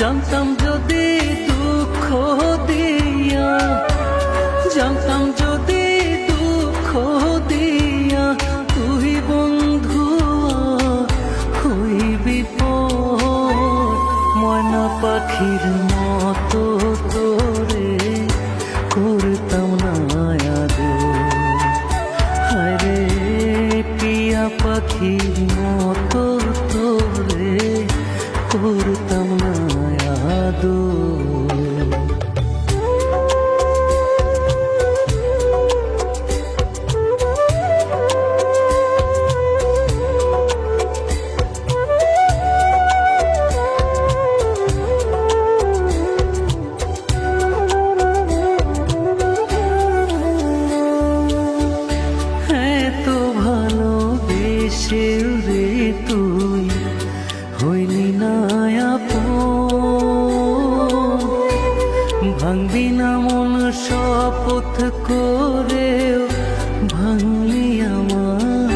জানতাম যদি দুঃখ দিয়া, জানতাম যদি দুঃখ দিয়া তুই বন্ধু হইবি পর, ময়না পাখির মতো তোরে করতাম না আদর। হায়রে টিয়া পাখির মতো তোরে করতাম না আদর। রে তুই হইলি না আপন, ভাঙবি না মন শপথ করে ভাঙলি আমার।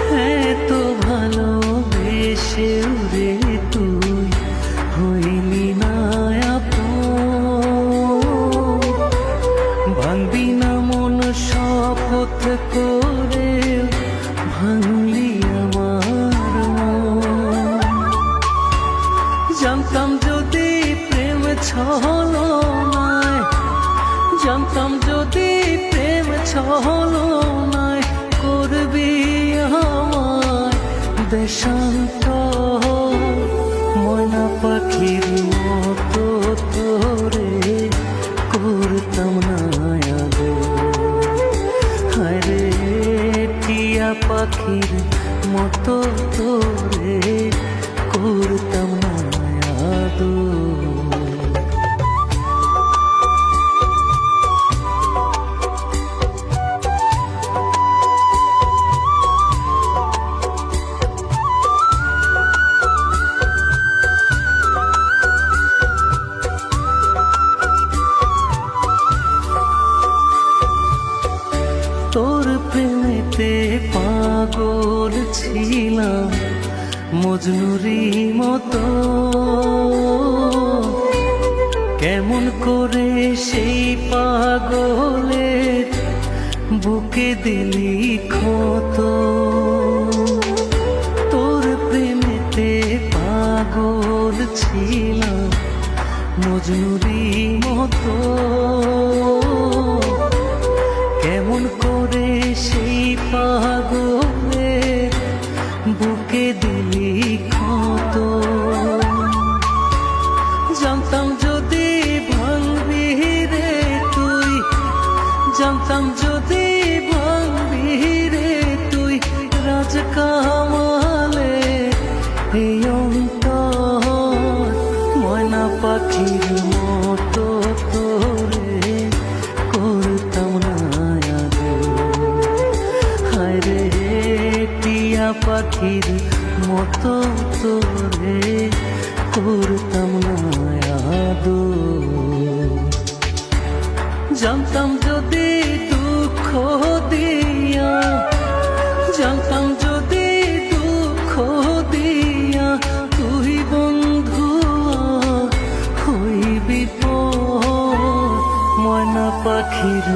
হ্যাঁ তো ভালোবেসে রে তুই হইলি না আপন, ভাঙবি না মন শপথ করে ভাঙলি আমার মন। জানতাম যদি প্রেম ছলনায়, জানতাম যদি প্রেম ছলনায় করবি আমায় দেশান্তর, ময়না পাখির মতো তোরে করতাম না আদর। হায়রে টিয়া পাখির মতো তোরে করতাম না আদর। তোর প্রেমেতে পাগল ছিলাম মজনুরি মতো, কেমন করে সেই পাগলের বুকে দিলি ক্ষত। তোর প্রেমেতে পাগল ছিলাম মজনুরি মতো, কেমন করে সেই পাগলের বুকে দিলি ক্ষত। জানতাম যদি ভাঙবি রে তুই, জানতাম যদি ভাঙবি রে তুই রাজ কামালে এই অন্তর, ময়না পাখির মতো তোরে করতাম না আদর। হায়রে টিয়া পাখির মতো তোরে করতাম না আদর। জানতাম যদি দুঃখ দিয়া, জানতাম যদি দুঃখ দিয়া তুই বন্ধু হইবি পর, ময়না পাখির